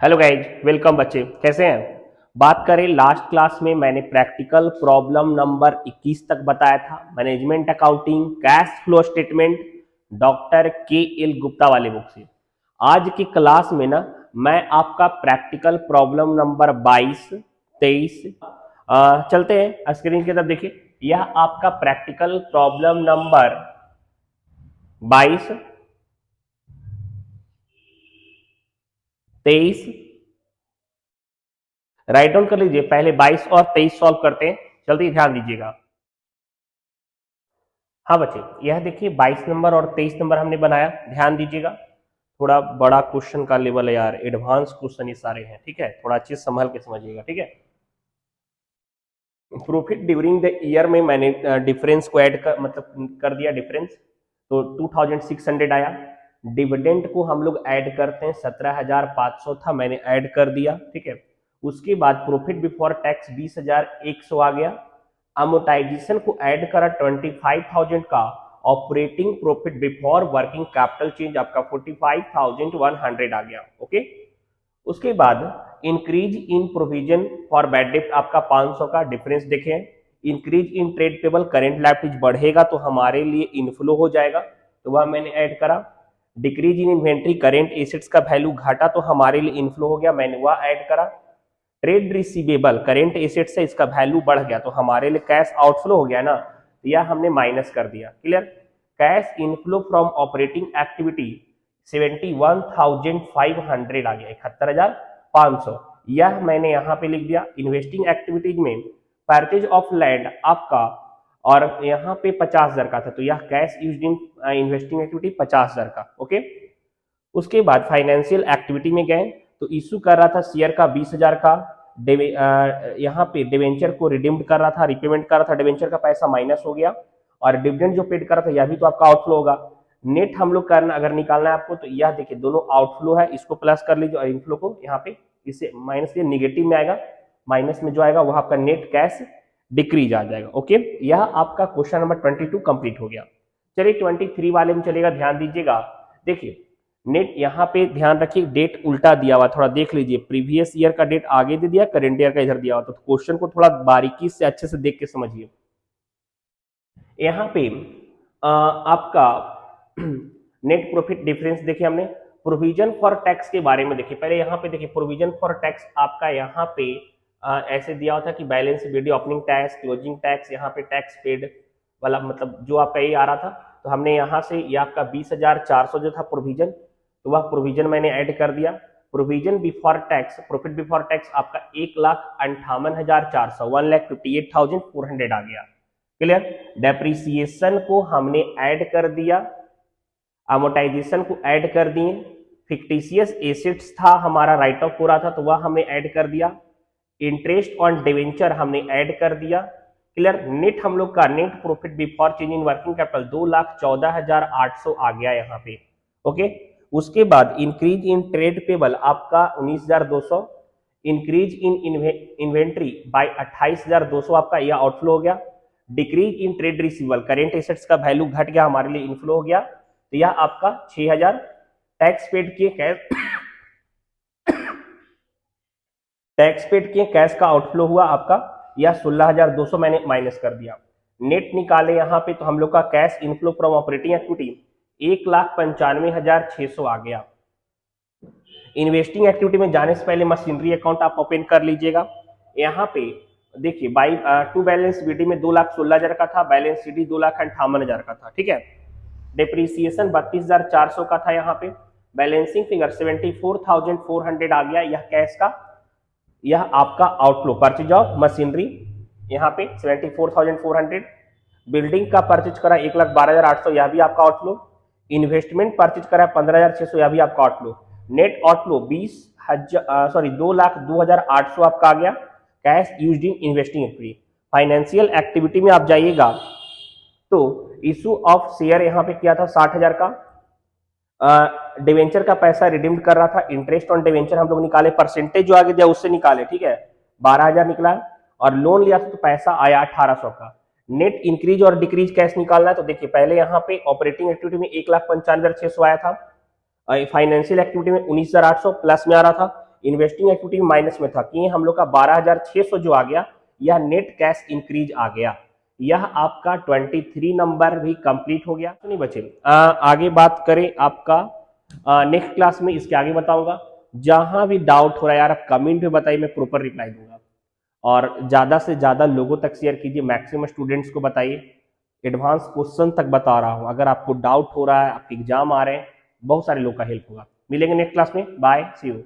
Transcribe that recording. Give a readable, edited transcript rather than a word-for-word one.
Hello guys, welcome बच्चे, कैसे हैं। बात करें लास्ट क्लास में मैंने प्रैक्टिकल प्रॉब्लम नंबर 21 तक बताया था। Management accounting cash flow statement doctor के एल गुप्ता वाले बुक से। आज की क्लास में ना मैं आपका प्रैक्टिकल प्रॉब्लम नंबर 22 23 चलते हैं स्क्रीन की तरफ। देखिए, यह आपका practical problem number 22 23 write down कर लीजिए। पहले 22 और 23 सॉल्व करते हैं, जल्दी ध्यान दीजिएगा। हाँ बच्चे, यह देखिए 22 नंबर और 23 नंबर हमने बनाया, ध्यान दीजिएगा। थोड़ा बड़ा क्वेश्चन का लेवल है यार, एडवांस क्वेश्चन ये सारे हैं, ठीक है। थोड़ा अच्छे से संभल के समझिएगा, ठीक है। प्रॉफिट ड्यूरिंग द ईयर में मैंने डिफरेंस को ऐड कर मतलब कर दिया डिफरेंस, तो 2600 आया। डिविडेंड को हम लोग ऐड करते हैं, 17500 था, मैंने ऐड कर दिया, ठीक है। उसके बाद प्रॉफिट बिफोर टैक्स 20100 आ गया। अमोटाइजेशन को ऐड करा 25,000 का। Operating profit before working capital change आपका 45,100 आ गया, ओके। उसके बाद increase in provision for bad debt आपका 500 का डिफरेंस देखें। Increase in trade payable current liabilities बढ़ेगा तो हमारे लिए इनफ्लो हो जाएगा, तो वह मैंने ऐड करा। Decrease in inventory current assets का वैल्यू घटा तो हमारे लिए इनफ्लो हो गया, मैंने वह ऐड करा। ट्रेड रिसीवेबल करेंट एसेट से इसका वैल्यू बढ़ गया तो हमारे लिए कैश आउटफ्लो हो गया ना, तो यह हमने माइनस कर दिया। Clear. Cash inflow from operating activity 71,500 आ गया, 71,500। यह मैंने यहां पे लिख दिया। इन्वेस्टिंग एक्टिविटीज में परचेज ऑफ लैंड आपका और यहाँ पे 50,000 का था, तो यह cash used in investing activity 50,000 का, ओके। उसके बाद फाइनेंशियल एक्टिविटी में गए तो इशू कर रहा था शेयर का 20,000 का। यहाँ पे डिवेंचर को रिडीम्ड कर रहा था, रिपेमेंट कर रहा था, डिवेंचर का पैसा माइनस हो गया। और डिविडेंड जो पेड कर रहा था यह भी तो आपका आउटफ्लो होगा। नेट हम लोग करना अगर निकालना है आपको, तो यह देखिए दोनों आउटफ्लो है, इसको प्लस कर लीजिए और इनफ्लो को यहाँ पे इसे माइनस से निगेटिव में आएगा। माइनस में जो आएगा वह आपका नेट कैश डिक्रीज आ जाएगा, ओके। यह आपका क्वेश्चन नंबर 22 कंप्लीट हो गया। चलिए 23 वाले में चलेगा, ध्यान दीजिएगा। देखिए नेट यहाँ पे ध्यान रखिए, डेट उल्टा दिया हुआ, थोड़ा देख लीजिए। प्रीवियस ईयर का डेट आगे दे दिया, करेंट ईयर का इधर दिया हुआ, तो क्वेश्चन को थोड़ा बारीकी से अच्छे से देख के समझिए। यहाँ पे आपका नेट प्रॉफिट डिफरेंस देखिए हमने। प्रोविजन फॉर टैक्स के बारे में देखिए, पहले यहाँ पे देखिए प्रोविजन फॉर टैक्स आपका यहाँ पे ऐसे दिया हुआ था कि balance video opening tax closing tax, यहाँ पे टैक्स पेड वाला मतलब जो आपका ये आ रहा था, तो हमने यहाँ से ये आपका 20,400 जो था प्रोविजन, तो वह प्रोविजन मैंने ऐड कर दिया। Provision before tax profit before tax आपका 1,58,400 1,58,400 आ गया। क्लियर। डेप्रीसिएशन को हमने ऐड कर दिया, अमोटाइजेशन को ऐड कर दिए। फिक्टिशियस एसेट्स था हमारा, राइट ऑफ हो रहा था, तो वह हमने ऐड कर दिया। इंटरेस्ट ऑन डिवेंचर हमने ऐड कर दिया। क्लियर। नेट हम लोग का net profit before change in working capital 2,14,800 आ गया यहाँ पे, ओके। उसके बाद इंक्रीज इन ट्रेड पेबल आपका 19,200। इंक्रीज इन इन्वेंट्री बाय 28,200 आपका यह आउटफ्लो हो गया। Decrease in trade receivable current assets का वैल्यू घट गया, हमारे लिए इनफ्लो हो गया, तो यह आपका 6,000। टैक्स पेड किए कैश टैक्स पेड किए कैश का आउटफ्लो हुआ आपका, यह 16,200 मैंने माइनस कर दिया। नेट निकाले यहाँ पे तो हम लोग का cash inflow from operating activity 1,95,600 आ गया। इन्वेस्टिंग एक्टिविटी में जाने से पहले मशीनरी अकाउंट आप ओपन कर लीजिएगा। यहाँ पे देखिए बाई टू बैलेंस बीडी में 2,16,000 का था, बैलेंस सीडी 2,58,000 का था, ठीक है। डिप्रीसिएशन 32,400 का था यहाँ पे। बैलेंसिंग फिगर 74,400 आ गया, यह कैश का, यह आपका आउटफ्लो। परचेज ऑफ मशीनरी यहाँ पे 74,400। बिल्डिंग का परचेज करा 1,12,800, यह भी आपका आउटफ्लो। इन्वेस्टमेंट परचेज करा 15,600, यह भी आपका आउटफ्लो। नेट आउटफ्लो 2,02,800 आपका आ गया। Cash used in investing activity. Financial activity में आप जाइएगा तो इशू ऑफ शेयर यहाँ पे किया था 60,000 का। डिवेंचर का पैसा रिडीम कर रहा था, इंटरेस्ट ऑन डिवेंचर हम लोग निकाले, परसेंटेज जो आगे दिया उससे निकाले, ठीक है। 12,000 निकला। और लोन लिया था तो पैसा आया 1,800 का। नेट इंक्रीज और डिक्रीज कैश निकालना है, तो देखिए पहले यहाँ पे ऑपरेटिंग एक्टिविटी में 1,95,600 आया था, फाइनेंशियल एक्टिविटी में 19,800 प्लस में आ रहा था। इन्वेस्टिंग एक्टिविटी माइनस में था कि हम लोग का 12,600 जो आ गया, यह नेट कैश इंक्रीज आ गया। यह आपका 23 नंबर भी कंप्लीट हो गया। तो नहीं बचे, आगे बात करें आपका नेक्स्ट क्लास में इसके आगे बताऊंगा। जहां भी डाउट हो रहा है यार आप कमेंट में बताइए, मैं प्रॉपर रिप्लाई दूंगा। और ज्यादा से ज्यादा लोगों तक शेयर कीजिए, मैक्सिमम स्टूडेंट्स को बताइए। एडवांस क्वेश्चन तक बता रहा हूं, अगर आपको डाउट हो रहा है, आपके एग्जाम आ रहे हैं, बहुत सारे लोग का हेल्प होगा। मिलेंगे नेक्स्ट क्लास में, बाय, सी यू।